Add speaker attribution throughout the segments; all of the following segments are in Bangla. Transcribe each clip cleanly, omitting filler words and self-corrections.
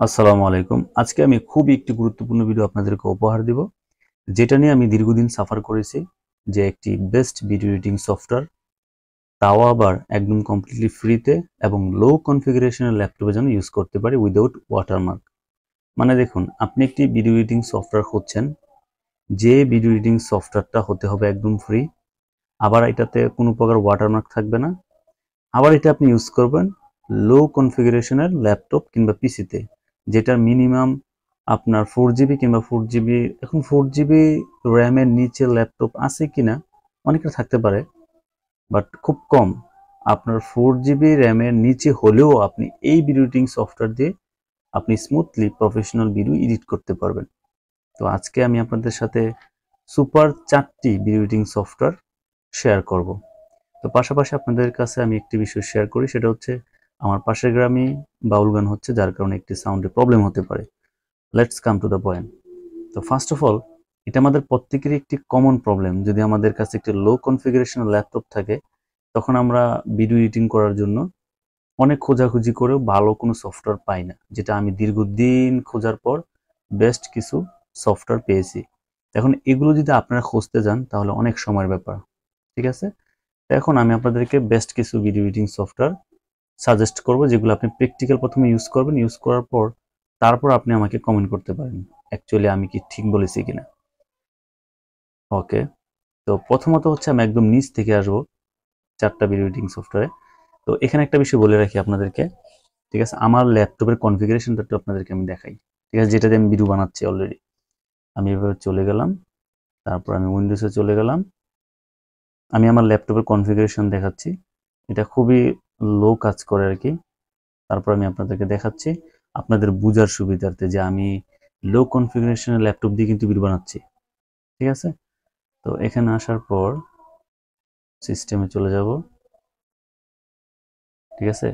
Speaker 1: আসসালামু আলাইকুম। আজকে আমি খুবই একটি গুরুত্বপূর্ণ ভিডিও আপনাদেরকে উপহার দিব, যেটা নিয়ে আমি দীর্ঘদিন সাফার করেছি। যে একটি বেস্ট ভিডিও এডিটিং সফটওয়্যার, তাও আবার একদম কমপ্লিটলি ফ্রিতে এবং লো কনফিগারেশনের ল্যাপটপে যেন ইউজ করতে পারি উইদাউট ওয়াটারমার্ক। মানে দেখুন, আপনি একটি ভিডিও এডিটিং সফটওয়্যার খুঁজছেন, যে ভিডিও এডিটিং সফটওয়্যারটা হতে হবে একদম ফ্রি, আবার এটাতে কোনো প্রকার ওয়াটারমার্ক থাকবে না, আবার এটা আপনি ইউজ করবেন লো কনফিগারেশনের ল্যাপটপ কিংবা পিসিতে, যেটার মিনিমাম আপনার 4 জিবি কিংবা 4 জিবি, এখন 4 জিবি র্যামের নিচে ল্যাপটপ আছে কিনা অনেকের থাকতে পারে, বাট খুব কম। আপনার 4 জিবি র্যামের নিচে হলেও আপনি এই ভিডিও এডিটিং সফটওয়্যার দিয়ে আপনি স্মুথলি প্রফেশনাল ভিডিও এডিট করতে পারবেন। তো আজকে আমি আপনাদের সাথে সুপার 4টি ভিডিও এডিটিং সফটওয়্যার শেয়ার করব। তো পাশাপাশি আপনাদের কাছে আমি একটি বিষয় শেয়ার করি, সেটা হচ্ছে আমার পাশের গ্রামে বাউল গান হচ্ছে, যার কারণে একটি সাউন্ডে প্রবলেম হতে পারে। Let's come to the point. তো ফার্স্ট অফ অল, এটা আমাদের প্রত্যেকেরই একটি কমন প্রবলেম। যদি আমাদের কাছে একটি লো কনফিগারেশন ল্যাপটপ থাকে, তখন আমরা ভিডিও এডিটিং করার জন্য অনেক খোঁজাখুঁজি করেও ভালো কোনো সফটওয়্যার পাই না, যেটা আমি দীর্ঘদিন খোঁজার পর বেস্ট কিছু সফটওয়্যার পেয়েছি। এখন এগুলো যদি আপনারা খুঁজতে যান তাহলে অনেক সময়ের ব্যাপার, ঠিক আছে? এখন আমি আপনাদেরকে বেস্ট কিছু ভিডিও এডিটিং সফটওয়্যার সাজেস্ট করব, যেগুলো আপনি প্র্যাকটিক্যাল প্রথমে ইউজ করবেন। ইউজ করার পর তারপর আপনি আমাকে কমেন্ট করতে পারেন অ্যাকচুয়ালি আমি কি ঠিক বলেছি কিনা। ওকে, তো প্রথমত হচ্ছে আমি একদম নিচ থেকে আসবো 4টা ভিডিও এডিটিং সফটওয়্যারে। তো এখানে একটা বিষয় বলে রাখি আপনাদেরকে, ঠিক আছে? আমার ল্যাপটপের কনফিগারেশনটা একটু আপনাদেরকে আমি দেখাই, ঠিক আছে? যেটা দিয়ে আমি ভিডিও বানাচ্ছি অলরেডি। আমি এভাবে চলে গেলাম, তারপর আমি উইন্ডোজে চলে গেলাম। আমি আমার ল্যাপটপের কনফিগারেশন দেখাচ্ছি, এটা খুবই লো কাজ করে আর কি। তারপর আমি আপনাদেরকে দেখাচ্ছি আপনাদের বুঝার সুবিধার্থে, যে আমি লো কনফিগারেশনের ল্যাপটপ দিয়ে কিন্তু ভিডিও বানাচ্ছি, ঠিক আছে? তো এখানে আসার পর সিস্টেমে চলে যাব, ঠিক আছে?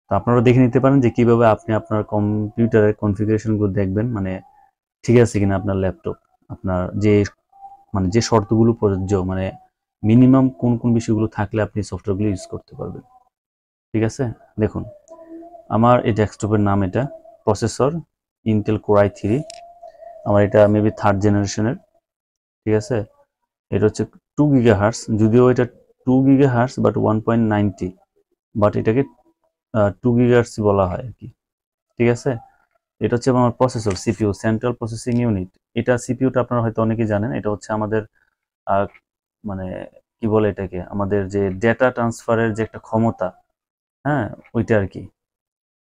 Speaker 1: তো আপনারা দেখে নিতে পারেন যে কিভাবে আপনি আপনার কম্পিউটারের কনফিগারেশনগুলো দেখবেন, মানে ঠিক আছে কিনা আপনার ল্যাপটপ, আপনার যে মানে যে শর্তগুলো প্রযোজ্য, মানে মিনিমাম কোন কোন বিষয়গুলো থাকলে আপনি সফটওয়্যারগুলো ইউজ করতে পারবেন, ঠিক আছে? দেখুন, আমার এই ডেস্কটপের নাম, এটা প্রসেসর ইন্টেল কোর i3। আমার এটা মেবি 3rd জেনারেশনের, ঠিক আছে? এটা হচ্ছে 2 GHz, যদিও এটা 2 GHz বাট 1.90, বাট এটাকে 2 GHz বলা হয় আর কি, ঠিক আছে? এটা হচ্ছে আমার processor, CPU, central processing unit. এটা সিপিইউটা আপনারা হয়তো অনেকেই জানেন, এটা হচ্ছে আমাদের আহ, মানে কি বলে এটাকে, আমাদের যে ডেটা ট্রান্সফারের যে একটা ক্ষমতা, হ্যাঁ, ওইটা আর কি।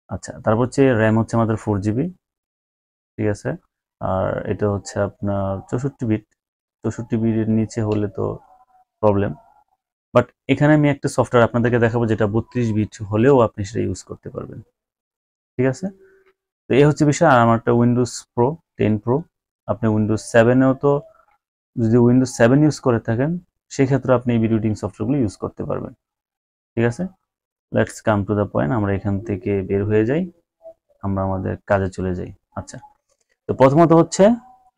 Speaker 1: আচ্ছা, তারপর হচ্ছে র্যাম হচ্ছে আমাদের 4 জিবি, ঠিক আছে? আর এটা হচ্ছে আপনার 64 বিট। 64 বিটের নিচে হলে তো প্রবলেম। বাট এখানে আমি একটা সফটওয়্যার আপনাদেরকে দেখাবো, যেটা 32 বিট হলেও আপনি সেটা ইউজ করতে পারবেন, ঠিক আছে? তো এই হচ্ছে বিষয়। আর আমার একটা উইন্ডোজ প্রো 10 প্রো। আপনি উইন্ডোজ 7-এও তো, যদি উইন্ডোজ 7 ইউজ করে থাকেন, সেক্ষেত্রে আপনি এই ভিডিও এডিটিং সফটওয়্যারগুলো ইউজ করতে পারবেন, ঠিক আছে? Let's come to the point, আমরা এখান থেকে বের হয়ে যাই, আমরা আমাদের কাজে চলে যাই। আচ্ছা, তো প্রথমত হচ্ছে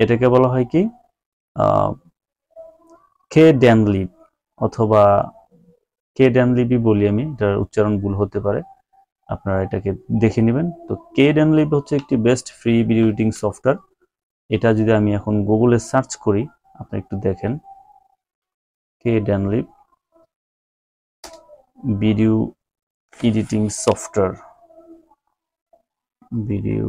Speaker 1: এটাকে বলা হয় কি, কে ড্যানলিপ, অথবা কে ড্যানলিপই বলি আমি, এটার উচ্চারণ ভুল হতে পারে, আপনারা এটাকে দেখে নেবেন। তো কে ড্যানলিপ হচ্ছে একটি best free video editing software. এটা যদি আমি এখন গুগলে সার্চ করি, আপনি একটু দেখেন, কে ড্যানলিপ video editing software, video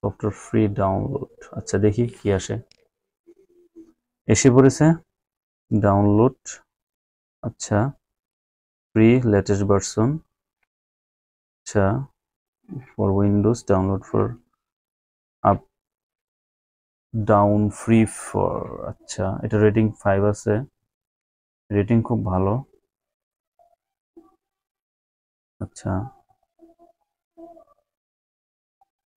Speaker 1: software free download. আচ্ছা, দেখি কি আসে। এসে পড়েছে ডাউনলোড। আচ্ছা, ফ্রি লেটেস্ট ভার্সন। আচ্ছা, for Windows download for up down free for. আচ্ছা, এটা রেটিং 5 আছে, রেটিং খুব ভালো। আচ্ছা,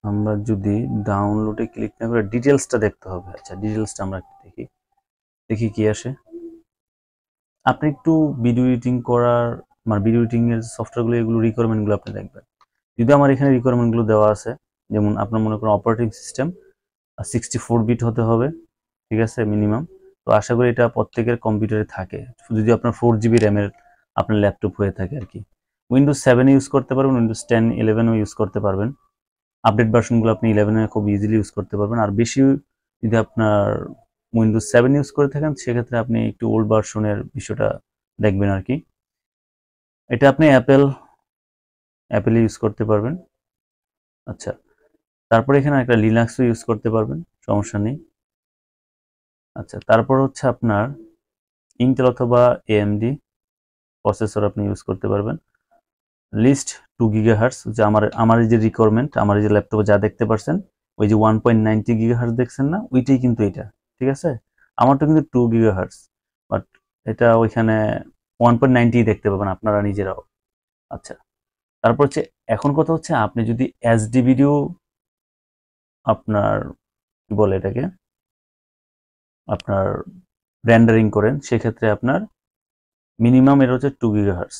Speaker 1: আমরা যদি ডাউনলোডে ক্লিক না করে ডিটেলসটা দেখতে হবে। আচ্ছা, ডিটেলসটা আমরা একটু দেখি, দেখি কি আসে। আপনি একটু ভিডিও এডিটিং করার, মানে ভিডিও এডিটিং এর সফটওয়্যারগুলো, এগুলো রিকোয়ারমেন্টগুলো আপনি দেখবেন। যদি আমার এখানে রিকোয়ারমেন্টগুলো দেওয়া আছে, যেমন আপনার মনে করেন অপারেটিং সিস্টেম 64 বিট হতে হবে, ঠিক আছে, মিনিমাম। তো আশা করি এটা প্রত্যেকের কম্পিউটারে থাকে। যদি আপনার 4 জিবি র্যামের আপনার ল্যাপটপ হয়ে থাকে আর কি। উইন্ডোজ 7 ইউজ করতে পারবেন, উইন্ডোজ 10 11ও ইউজ করতে পারবেন। আপডেট ভার্সনগুলো আপনি 11 খুব ইজিলি ইউজ করতে পারবেন। আর বেশি যদি আপনার উইন্ডোজ 7 ইউজ করে থাকেন সেক্ষেত্রে আপনি একটু ওল্ড ভার্সনের বিষয়টা দেখবেন আর কি। এটা আপনি অ্যাপেল ইউজ করতে পারবেন। আচ্ছা, তারপরে এখানে একটা লিনাক্সও ইউজ করতে পারবেন, সমস্যা নেই। আচ্ছা, তারপর হচ্ছে আপনার ইন্টেল অথবা এএমডি প্রসেসর আপনি ইউজ করতে পারবেন। লিস্ট 2 গিগাহার্টজ, যে আমার যে রিকোয়ারমেন্ট, আমার যে ল্যাপটপে যা দেখতে পাচ্ছেন ওই যে 1.90 গিগাহার্টজ দেখছেন না, ওইটাই কিন্তু এটা, ঠিক আছে। আমারটা কিন্তু 2 গিগাহার্টজ, বাট এটা ওইখানে 1.90 দেখতে পাবেন আপনারা নিজেরাও। আচ্ছা, তারপর হচ্ছে এখন কথা হচ্ছে আপনি যদি এইচডি ভিডিও আপনার কি বলে এটাকে আপনার রেন্ডারিং করেন সেক্ষেত্রে আপনার মিনিমাম এটা হচ্ছে 2 গিগাহার্টজ।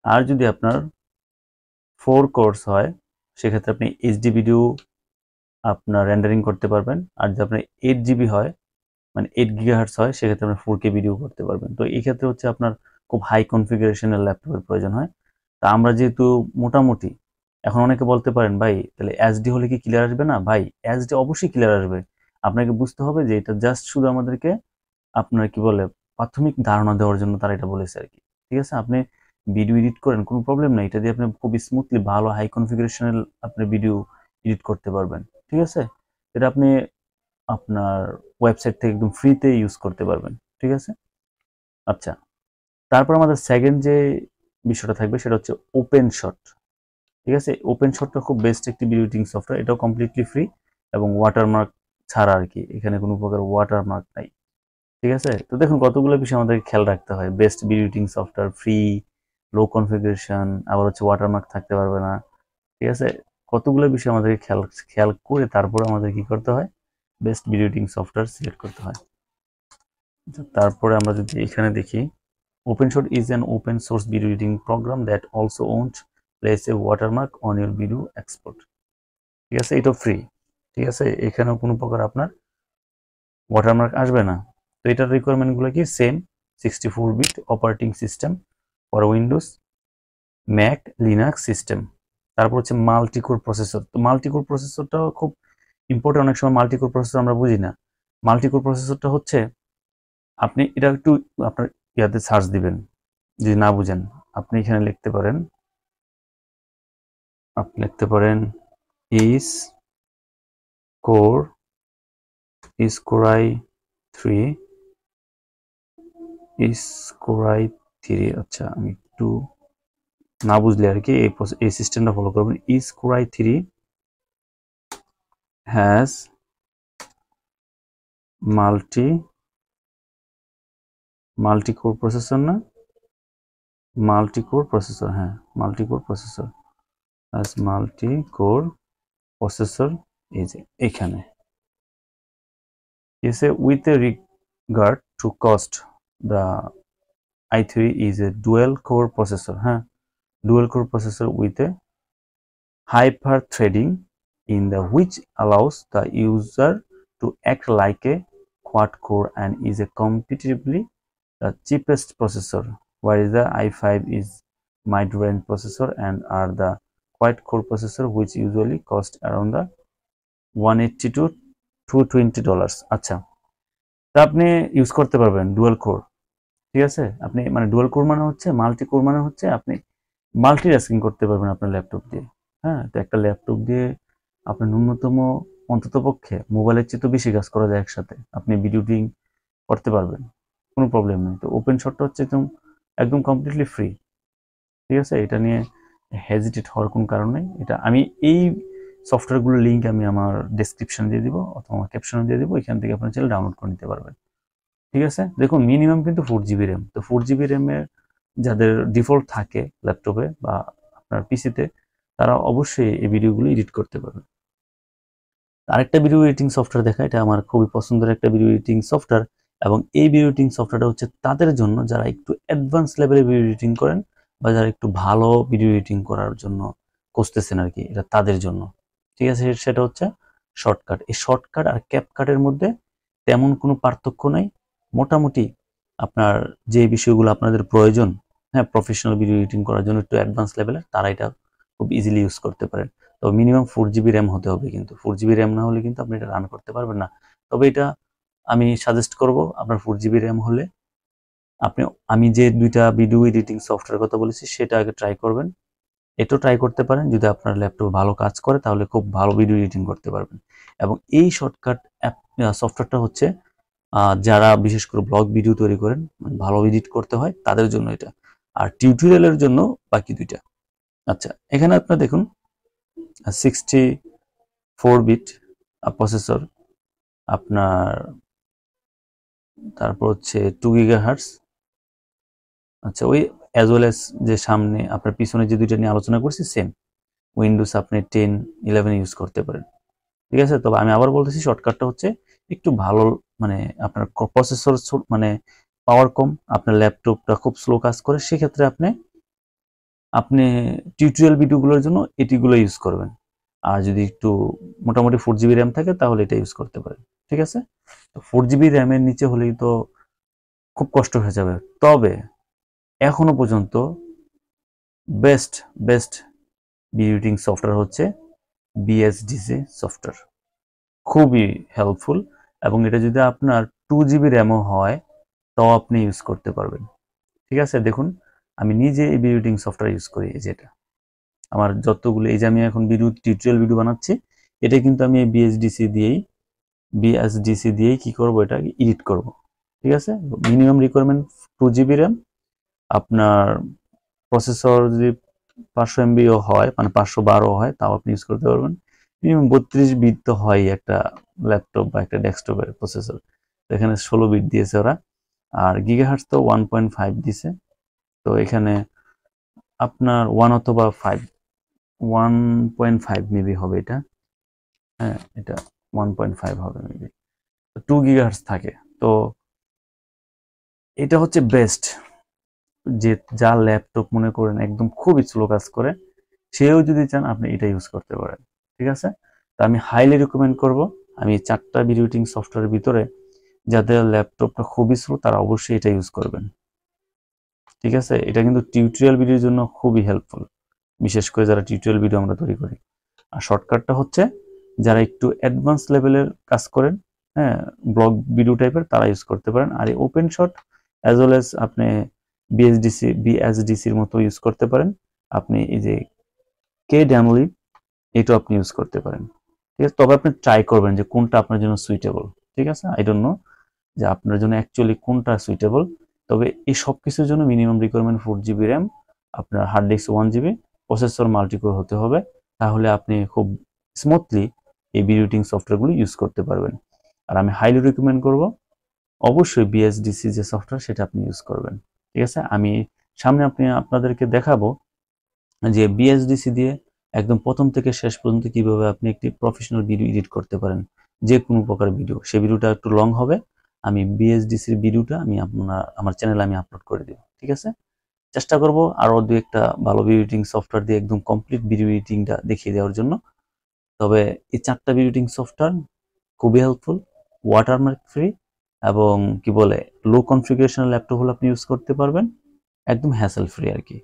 Speaker 1: আর যদি আপনার 4 কোর্স হয় সেক্ষেত্রে আপনি এইচডি ভিডিও আপনার রেন্ডারিং করতে পারবেন। আর যদি আপনার 8 জিবি হয়, মানে 8 গিগাহার্টজ হয়, সেক্ষেত্রে আপনি 4K ভিডিও করতে পারবেন। তো এই ক্ষেত্রে হচ্ছে আপনার খুব হাই কনফিগারেশনের ল্যাপটপের প্রয়োজন হয়। তা আমরা যেহেতু মোটামুটি, এখন অনেকে বলতে পারেন ভাই তাহলে এইচডি হলে কি ক্লিয়ার আসবে না? ভাই এইচডি অবশ্যই ক্লিয়ার আসবে। আপনাকে বুঝতে হবে যে এটা জাস্ট শুধু আমাদেরকে আপনার কি বলে প্রাথমিক ধারণা দেওয়ার জন্য তারা এটা বলেছে আর কি। ঠিক আছে, আপনি ভিডিও এডিট করেন কোনো প্রবলেম নাই, এটা দিয়ে আপনি খুব স্মুথলি ভালো হাই কনফিগারেশনের আপনি ভিডিও এডিট করতে পারবেন। ঠিক আছে, এটা আপনি আপনার ওয়েবসাইট থেকে একদম ফ্রিতে ইউজ করতে পারবেন। ঠিক আছে, আচ্ছা, তারপর আমাদের সেকেন্ড যে বিষয়টা থাকবে সেটা হচ্ছে ওপেন শট। ঠিক আছে, ওপেন শটটা খুব বেস্ট একটি ভিডিও এডিটিং সফটওয়্যার, এটাও কমপ্লিটলি ফ্রি এবং ওয়াটারমার্ক ছাড়া আর কি, এখানে কোনো প্রকার ওয়াটারমার্ক নাই। ঠিক আছে, তো দেখুন কতগুলো বিষয় আমাদেরকে খেয়াল রাখতে হয়। Best video editing software, free, low configuration, আবার হচ্ছে ওয়াটারমার্ক থাকতে পারবে না। ঠিক আছে, কতগুলো বিষয় আমাদেরকে খেয়াল খেয়াল করে তারপর আমাদের কি করতে হয়, best video editing software select করতে হয়। তারপরে আমরা যদি এখানে দেখি, OpenShot is an open source video editing program that also won't place a watermark on your video export. ঠিক আছে, এটা ফ্রি। ঠিক আছে, এখানেও কোনো প্রকার আপনার ওয়াটারমার্ক আসবে না। তো এটার রিকোয়ারমেন্টগুলো কি same, 64 bit operating system for Windows, Mac, Linux system. তারপর হচ্ছে মাল্টিকোর প্রসেসর। তো মাল্টিকোর প্রসেসরটাও খুব ইম্পর্টেন্ট, অনেক সময় মাল্টিকোর প্রসেসর আমরা বুঝি না। মাল্টিকোর প্রসেসরটা হচ্ছে আপনি এটা একটু আপনার ইয়াতে সার্চ দিবেন, যদি না বুঝেন আপনি এখানে লিখতে পারেন, ইস কোরাই 3। আচ্ছা, আমি একটু না বুঝলে আর কি এই সিস্টেমটা ফলো করবেন। ইস কোরাই 3 হ্যাজ মাল্টিকোর প্রসেসর, না মাল্টিকোর প্রসেসর, হ্যাঁ মাল্টিকোর প্রসেসর, এই যে এখানে এসে with a regard to cost the i3 is a dual core processor, হ্যাঁ dual core processor with a hyper threading in the which allows the user to act like a quad core and is a competitively the cheapest processor, whereas the i5 is mid-range processor and are the quad core processor which usually cost around the $180 to $220। আচ্ছা, তা আপনি ইউজ করতে পারবেন ডুয়াল কোর। ঠিক আছে, আপনি মানে ডুয়াল কোর মানে হচ্ছে, মাল্টি কোর মানে হচ্ছে আপনি মাল্টিটাস্কিং করতে পারবেন আপনার ল্যাপটপ দিয়ে। হ্যাঁ, তো একটা ল্যাপটপ দিয়ে আপনার ন্যূনতম অন্ততপক্ষে মোবাইলের চেয়ে তো বেশি কাজ করা যায় একসাথে, আপনি ভিডিও এডিটিং করতে পারবেন, কোনো প্রবলেম নেই। তো ওপেন শটটা হচ্ছে একদম কমপ্লিটলি ফ্রি। ঠিক আছে, এটা নিয়ে হেজিটেট হওয়ার কোনো কারণ নেই। এটা আমি এই সফটওয়্যারগুলোর লিঙ্ক আমি আমার ডেসক্রিপশন দিয়ে দিব অথবা আমার ক্যাপশনে দিয়ে দিব, এখান থেকে আপনার চাইলে ডাউনলোড করে নিতে পারবেন। ঠিক আছে, দেখুন মিনিমাম কিন্তু 4 জিবি র্যাম। তো 4 জিবি র্যামের যাদের ডিফল্ট থাকে ল্যাপটপে বা আপনার পিসিতে, তারা অবশ্যই এই ভিডিওগুলো এডিট করতে পারবে। আরেকটা ভিডিও এডিটিং সফটওয়্যার দেখা, এটা আমার খুবই পছন্দের একটা ভিডিও এডিটিং সফটওয়্যার, এবং এই ভিডিও এডিটিং সফটওয়্যারটা হচ্ছে তাদের জন্য যারা একটু অ্যাডভান্স লেভেলে ভিডিও এডিটিং করেন বা যারা একটু ভালো ভিডিও এডিটিং করার জন্য খুঁজতেছেন আর কি, এটা তাদের জন্য। ঠিক আছে, সেটা হচ্ছে শর্টকাট। এই শর্টকাট আর ক্যাপকাটের মধ্যে তেমন কোনো পার্থক্য নাই। মোটামুটি আপনার যে বিষয়গুলো আপনাদের প্রয়োজন হ্যাঁ, প্রফেশনাল ভিডিও এডিটিং করার জন্য একটু অ্যাডভান্স লেভেলের, তারা এটা খুব ইজিলি ইউজ করতে পারেন। তো মিনিমাম 4 GB র্যাম হতে হবে, কিন্তু 4 GB র্যাম না হলে কিন্তু আপনি এটা রান করতে পারবেন না। তবে এটা আমি সাজেস্ট করব, আপনার 4 GB র্যাম হলে আপনি, আমি যে দুইটা ভিডিও এডিটিং সফটওয়্যার কথা বলেছি সেটা আগে ট্রাই করবেন। এটাও ট্রাই করতে পারেন, যদি আপনার ল্যাপটপ ভালো কাজ করে তাহলে খুব ভালো ভিডিও এডিটিং করতে পারবেন। এবং এই শর্টকাট অ্যাপ সফটওয়্যারটা হচ্ছে যারা বিশেষ করে ব্লগ ভিডিও তৈরি করেন, মানে ভালো এডিট করতে হয় তাদের জন্য এটা, আর টিউটোরিয়ালের জন্য বাকি দুইটা। আচ্ছা, এখানে আপনার দেখুন 64 বিট প্রসেসর আপনার, তারপর হচ্ছে 2 GHz। আচ্ছা, ওই অ্যাজ ওয়েল এস যে সামনে আপনার পিছনে যে দুইটা নিয়ে আলোচনা করছি সেম উইন্ডোজ আপনি 10, 11 ইউজ করতে পারেন, ঠিক আছে। তবে আমি আবার বলতেছি শর্টকাটটা হচ্ছে একটু ভালো, মানে আপনার প্রসেসর মানে পাওয়ার কম, আপনার ল্যাপটপটা খুব স্লো কাজ করে, সেক্ষেত্রে আপনি আপনি টিউটোরিয়াল ভিডিওগুলোর জন্য এটিগুলো ইউজ করবেন। আর যদি একটু মোটামুটি 4 GB র্যাম থাকে তাহলে এটা ইউজ করতে পারেন, ঠিক আছে। তো 4 GB র্যামের নিচে হলেই তো খুব কষ্ট হয়ে যাবে। তবে এখনো পর্যন্ত best best video editing software হচ্ছে বিএসডিসি সফটওয়্যার, খুবই হেল্পফুল। এবং এটা যদি আপনার 2 GB র্যামও হয় তাও আপনি ইউজ করতে পারবেন, ঠিক আছে। দেখুন, আমি নিজে এই ভিডিও এডিটিং সফটওয়্যার ইউজ করি, যেটা আমার যতগুলো, এই যে আমি এখন ভিডিও টিউটোরিয়াল ভিডিও বানাচ্ছি, এটা কিন্তু আমি বিএসডিসি দিয়েই কি করব, এটা এডিট করব, ঠিক আছে। মিনিমাম রিকোয়ারমেন্ট 2 GB র্যাম, আপনার প্রসেসর যদি 500 MB হয়, মানে 512 হয়, তাও আপনি ইউজ করতে পারবেন। মিনিমাম 32 বিট তো হয় একটা ল্যাপটপ বা একটা ডেস্কটপের প্রসেসর, এখানে 16 বিট দিয়েছে ওরা। আর গিগাহার্টজ তো 1.5 দিছে, তো এখানে আপনার 1 অথবা 1.5 মেবি হবে এটা, হ্যাঁ এটা 1.5 হবে মেবি, 2 GHz থাকে। তো এটা হচ্ছে বেস্ট, যে যা ল্যাপটপ মনে করেন একদম খুবই স্লো কাজ করে, সেও যদি চান আপনি এটা ইউজ করতে পারেন, ঠিক আছে। তো আমি হাইলি রেকমেন্ড করব, আমি 4টা ভিডিও এডিটিং সফটওয়্যারের ভিতরে যাদের ল্যাপটপটা খুবই স্লো তারা অবশ্যই এটা ইউজ করবেন, ঠিক আছে। এটা কিন্তু টিউটোরিয়াল ভিডিওর জন্য খুবই হেল্পফুল, বিশেষ করে যারা টিউটোরিয়াল ভিডিও আমরা তৈরি করি। আর শর্টকাটটা হচ্ছে যারা একটু অ্যাডভান্স লেভেলের কাজ করেন, হ্যাঁ ব্লগ ভিডিও টাইপের, তারা ইউজ করতে পারেন। আর এই open shot as well as আপনি বিএসডিসির মতো ইউজ করতে পারেন। আপনি এই যে কে ড্যামলি, এটাও আপনি ইউজ করতে পারেন, ঠিক আছে। তবে আপনি ট্রাই করবেন যে কোনটা আপনার জন্য সুইটেবল, ঠিক আছে। আই ডোন্ট নো যে আপনার জন্য অ্যাকচুয়ালি কোনটা সুইটেবল। তবে এই সব কিছুর জন্য মিনিমাম রিকোয়ারমেন্ট 4 GB র্যাম, আপনার hard disk 1 GB, processor multicore হতে হবে, তাহলে আপনি খুব স্মুথলি এই ভিডিও এডিটিং সফটওয়্যারগুলো ইউজ করতে পারবেন। আর আমি হাইলি রিকমেন্ড করব অবশ্যই বিএসডিসি যে সফটওয়্যার সেটা আপনি ইউজ করবেন, ঠিক আছে। আমি সামনে আপনাদেরকে দেখাবো যে বিএসডিসি দিয়ে একদম প্রথম থেকে শেষ পর্যন্ত কিভাবে আপনি একটি প্রফেশনাল ভিডিও এডিট করতে পারেন, যে কোনো প্রকার ভিডিও। সেই ভিডিওটা একটু লং হবে, আমি বিএসডিসির ভিডিওটা আমি আমার চ্যানেলে আমি আপলোড করে দেব, ঠিক আছে। চেষ্টা করব আরো দু একটা ভালো ভিডিও এডিটিং সফটওয়্যার দিয়ে একদম কমপ্লিট ভিডিও এডিটিংটা দেখিয়ে দেওয়ার জন্য। তবে এই 4টা ভিডিও এডিটিং সফটওয়্যার খুবই হেল্পফুল, ওয়াটারমার্ক ফ্রি, এবং কি বলে লো কনফিগারেশন ল্যাপটপ হলে আপনি ইউজ করতে পারবেন, একদম হ্যাসেল ফ্রি আর কি।